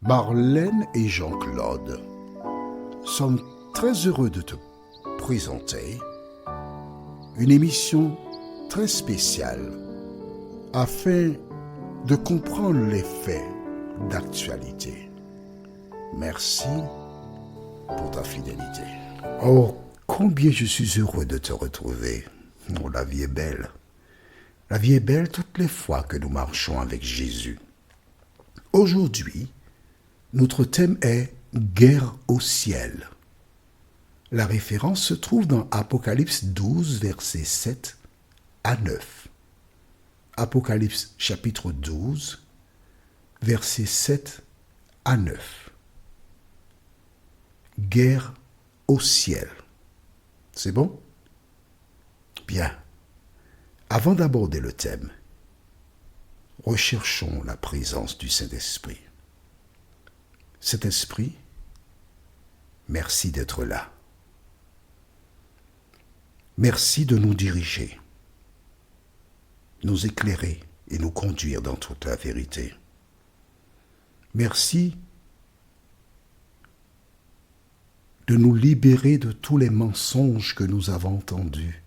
Marlène et Jean-Claude sommes très heureux de te présenter une émission très spéciale afin de comprendre les faits d'actualité. Merci pour ta fidélité. Oh, combien je suis heureux de te retrouver. Oh, la vie est belle. La vie est belle toutes les fois que nous marchons avec Jésus. Aujourd'hui, notre thème est « Guerre au ciel ». La référence se trouve dans Apocalypse 12, versets 7 à 9. Apocalypse chapitre 12, versets 7 à 9. Guerre au ciel. C'est bon? Bien. Avant d'aborder le thème, recherchons la présence du Saint-Esprit. Saint-Esprit, merci d'être là. Merci de nous diriger, nous éclairer et nous conduire dans toute la vérité. Merci de nous libérer de tous les mensonges que nous avons entendus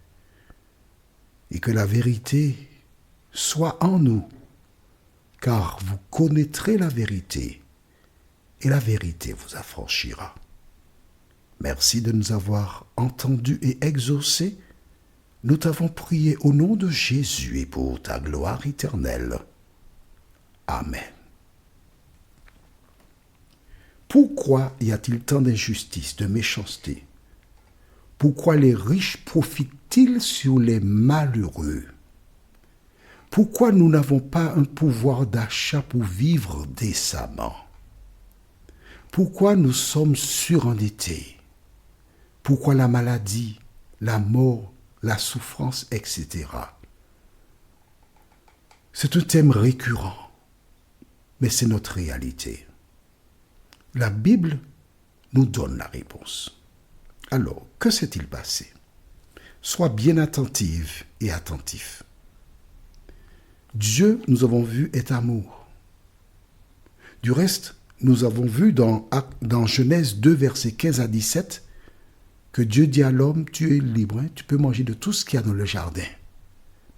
et que la vérité soit en nous, car vous connaîtrez la vérité et la vérité vous affranchira. Merci de nous avoir entendus et exaucés. Nous t'avons prié au nom de Jésus et pour ta gloire éternelle. Amen. Pourquoi y a-t-il tant d'injustice, de méchanceté? Pourquoi les riches profitent-ils sur les malheureux? Pourquoi nous n'avons pas un pouvoir d'achat pour vivre décemment? Pourquoi nous sommes surendettés? Pourquoi la maladie, la mort, la souffrance, etc. C'est un thème récurrent, mais c'est notre réalité. La Bible nous donne la réponse. Alors, que s'est-il passé? Sois bien attentive et attentif. Dieu, nous avons vu, est amour. Du reste, nous avons vu dans Genèse 2, versets 15 à 17, que Dieu dit à l'homme, tu es libre, tu peux manger de tout ce qu'il y a dans le jardin.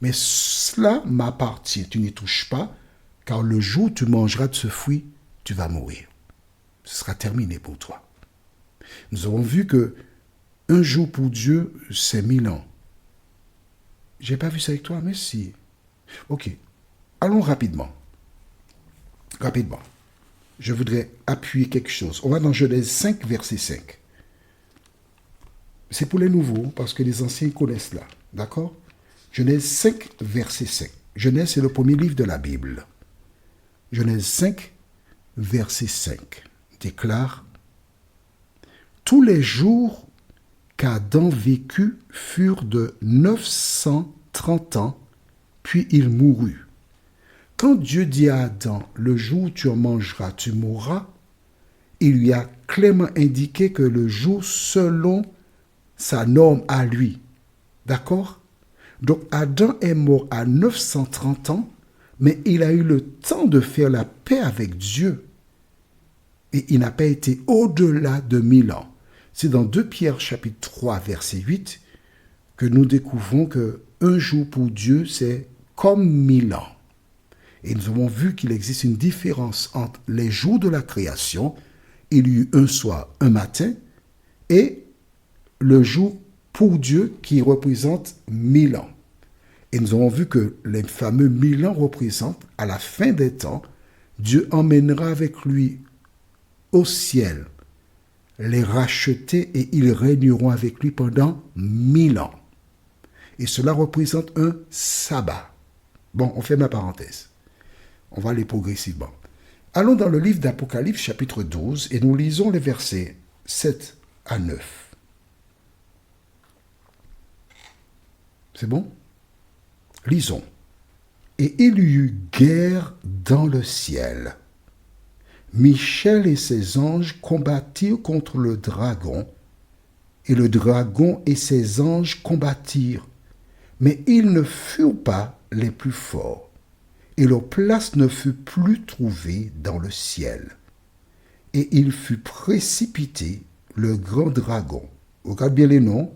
Mais cela m'appartient, tu n'y touches pas, car le jour où tu mangeras de ce fruit, tu vas mourir. Ce sera terminé pour toi. Nous avons vu que un jour pour Dieu, c'est 1000 ans. J'ai pas vu ça avec toi, mais si. Ok, allons rapidement. Rapidement. Je voudrais appuyer quelque chose. On va dans Genèse 5, verset 5. C'est pour les nouveaux, parce que les anciens connaissent là. D'accord? Genèse 5, verset 5. Genèse, c'est le premier livre de la Bible. Genèse 5, verset 5 déclare « Tous les jours qu'Adam vécut furent de 930 ans, puis il mourut. Quand Dieu dit à Adam, le jour où tu en mangeras, tu mourras, il lui a clairement indiqué que le jour selon sa norme à lui. D'accord? Donc Adam est mort à 930 ans, mais il a eu le temps de faire la paix avec Dieu. Et il n'a pas été au-delà de 1000 ans. C'est dans 2 Pierre chapitre 3, verset 8, que nous découvrons que un jour pour Dieu, c'est comme 1000 ans. Et nous avons vu qu'il existe une différence entre les jours de la création, il y eut un soir, un matin, et le jour pour Dieu qui représente 1000 ans. Et nous avons vu que les fameux 1000 ans représentent, à la fin des temps, Dieu emmènera avec lui au ciel les rachetés et ils régneront avec lui pendant 1000 ans. Et cela représente un sabbat. Bon, on ferme la parenthèse. On va aller progressivement. Allons dans le livre d'Apocalypse, chapitre 12, et nous lisons les versets 7 à 9. C'est bon? Lisons. Et il y eut guerre dans le ciel. Michel et ses anges combattirent contre le dragon, et le dragon et ses anges combattirent, mais ils ne furent pas les plus forts, et leur place ne fut plus trouvée dans le ciel. Et il fut précipité, le grand dragon. Regarde bien les noms.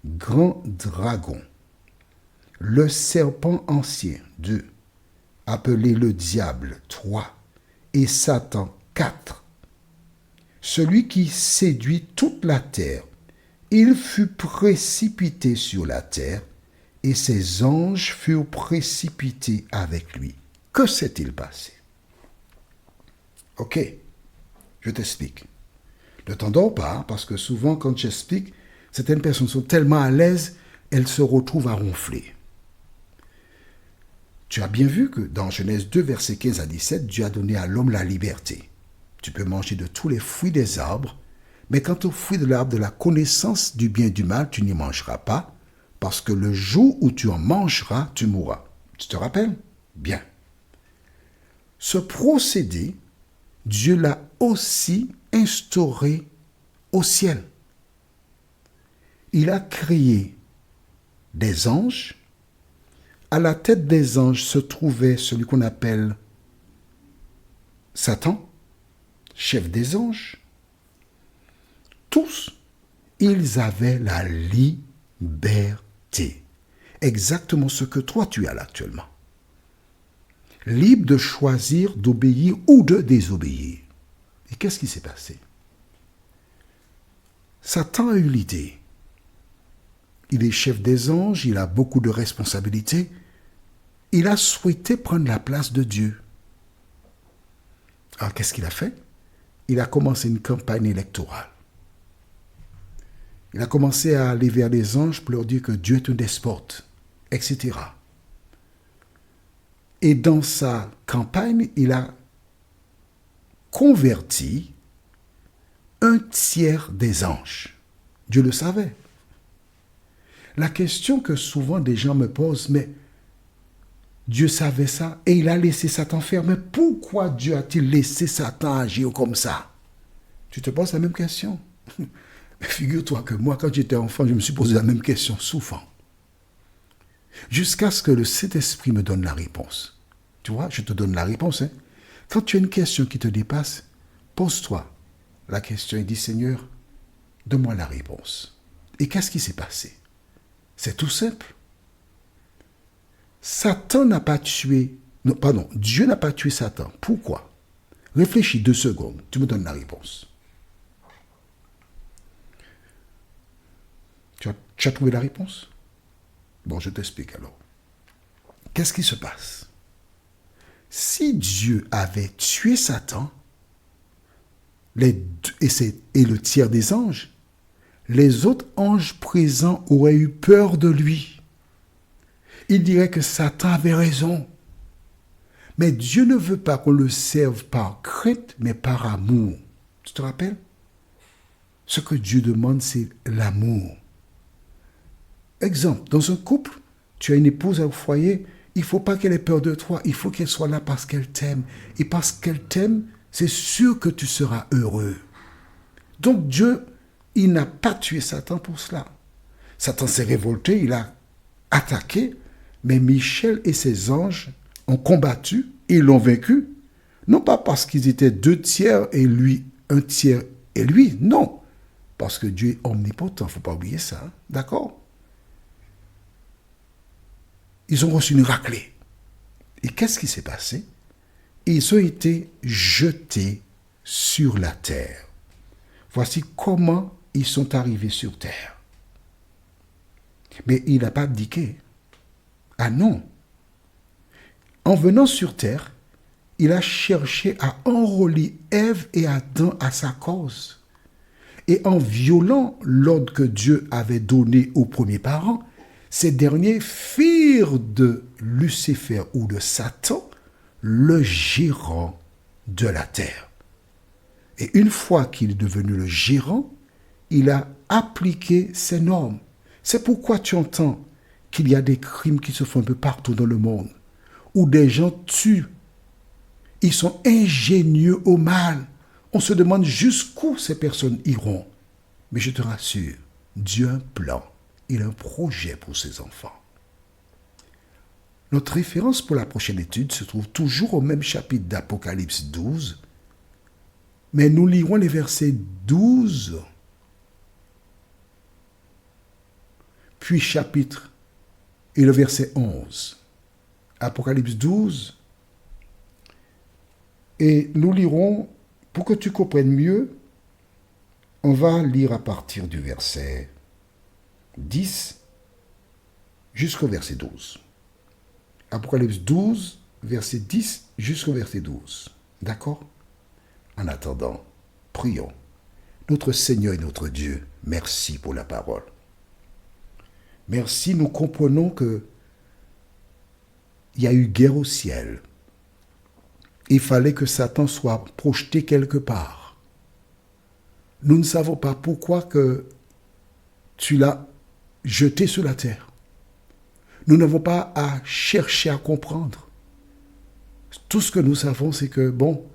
Grand dragon. Le serpent ancien, 2. Appelé le diable, 3. Et Satan, 4. Celui qui séduit toute la terre. Il fut précipité sur la terre, et ses anges furent précipités avec lui. Que s'est-il passé? Ok, je t'explique. Ne t'endors pas, parce que souvent, quand j'explique, certaines personnes sont tellement à l'aise, elles se retrouvent à ronfler. Tu as bien vu que dans Genèse 2, versets 15 à 17, Dieu a donné à l'homme la liberté. Tu peux manger de tous les fruits des arbres, mais quant au fruit de l'arbre de la connaissance du bien et du mal, tu n'y mangeras pas, parce que le jour où tu en mangeras, tu mourras. Tu te rappelles? Bien. Ce procédé, Dieu l'a aussi instauré au ciel. Il a créé des anges. À la tête des anges se trouvait celui qu'on appelle Satan, chef des anges. Tous, ils avaient la liberté. Exactement ce que toi tu as là actuellement. Libre de choisir d'obéir ou de désobéir. Et qu'est-ce qui s'est passé? Satan a eu l'idée. Il est chef des anges, il a beaucoup de responsabilités. Il a souhaité prendre la place de Dieu. Alors qu'est-ce qu'il a fait? Il a commencé une campagne électorale. Il a commencé à aller vers les anges pour leur dire que Dieu est un despote, etc. Et dans sa campagne, il a converti un tiers des anges. Dieu le savait. La question que souvent des gens me posent, mais Dieu savait ça et il a laissé Satan faire. Mais pourquoi Dieu a-t-il laissé Satan agir comme ça? Tu te poses la même question. Figure-toi que moi, quand j'étais enfant, je me suis posé la même question souvent. Jusqu'à ce que le Saint-Esprit me donne la réponse. Tu vois, je te donne la réponse. Hein? Quand tu as une question qui te dépasse, pose-toi la question et dis, Seigneur, donne-moi la réponse. Et qu'est-ce qui s'est passé? C'est tout simple. Satan n'a pas tué... Non, pardon, Dieu n'a pas tué Satan. Pourquoi? Réfléchis 2 secondes, tu me donnes la réponse. Tu as trouvé la réponse? Bon, je t'explique alors. Qu'est-ce qui se passe? Si Dieu avait tué Satan, et le tiers des anges, les autres anges présents auraient eu peur de lui. Ils diraient que Satan avait raison. Mais Dieu ne veut pas qu'on le serve par crainte, mais par amour. Tu te rappelles? Ce que Dieu demande, c'est l'amour. Exemple, dans un couple, tu as une épouse au foyer, il ne faut pas qu'elle ait peur de toi, il faut qu'elle soit là parce qu'elle t'aime. Et parce qu'elle t'aime, c'est sûr que tu seras heureux. Donc Dieu, il n'a pas tué Satan pour cela. Satan s'est révolté, il a attaqué, mais Michel et ses anges ont combattu et l'ont vaincu. Non pas parce qu'ils étaient 2 tiers et lui, 1 tiers et lui, non. Parce que Dieu est omnipotent, il ne faut pas oublier ça. Hein? D'accord? Ils ont reçu une raclée. Et qu'est-ce qui s'est passé? Ils ont été jetés sur la terre. Voici comment ils sont arrivés sur terre. Mais il n'a pas abdiqué. Ah non. En venant sur terre, il a cherché à enrôler Ève et Adam à sa cause. Et en violant l'ordre que Dieu avait donné aux premiers parents, ces derniers firent de Lucifer ou de Satan le gérant de la terre. Et une fois qu'il est devenu le gérant, il a appliqué ses normes. C'est pourquoi tu entends qu'il y a des crimes qui se font un peu partout dans le monde, où des gens tuent. Ils sont ingénieux au mal. On se demande jusqu'où ces personnes iront. Mais je te rassure, Dieu a un plan. Il a un projet pour ses enfants. Notre référence pour la prochaine étude se trouve toujours au même chapitre d'Apocalypse 12, Mais nous lirons les versets 12, puis chapitre et le verset 11. Apocalypse 12. Et nous lirons, pour que tu comprennes mieux, on va lire à partir du verset 10 jusqu'au verset 12. Apocalypse 12, verset 10 jusqu'au verset 12. D'accord? En attendant, prions. Notre Seigneur et notre Dieu, merci pour la parole. Merci, nous comprenons que il y a eu guerre au ciel. Il fallait que Satan soit projeté quelque part. Nous ne savons pas pourquoi que tu l'as jeté sur la terre. Nous n'avons pas à chercher à comprendre. Tout ce que nous savons, c'est que, bon,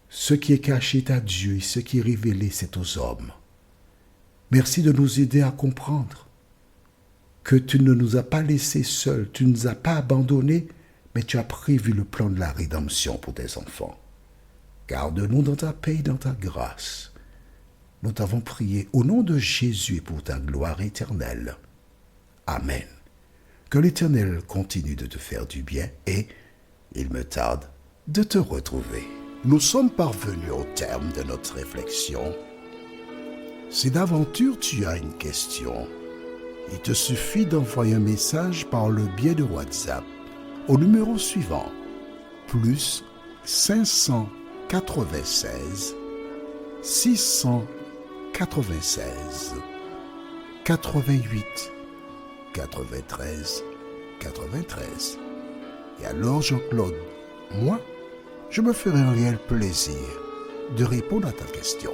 ce qui est caché est à Dieu et ce qui est révélé, c'est aux hommes. Merci de nous aider à comprendre que tu ne nous as pas laissés seuls, tu ne nous as pas abandonnés, mais tu as prévu le plan de la rédemption pour tes enfants. Garde-nous dans ta paix et dans ta grâce. Nous t'avons prié au nom de Jésus et pour ta gloire éternelle. Amen. Que l'Éternel continue de te faire du bien et il me tarde de te retrouver. Nous sommes parvenus au terme de notre réflexion. Si d'aventure tu as une question, il te suffit d'envoyer un message par le biais de WhatsApp au numéro suivant, plus 596 696 88 93 93. Et alors Jean-Claude, moi, je me ferai un réel plaisir de répondre à ta question.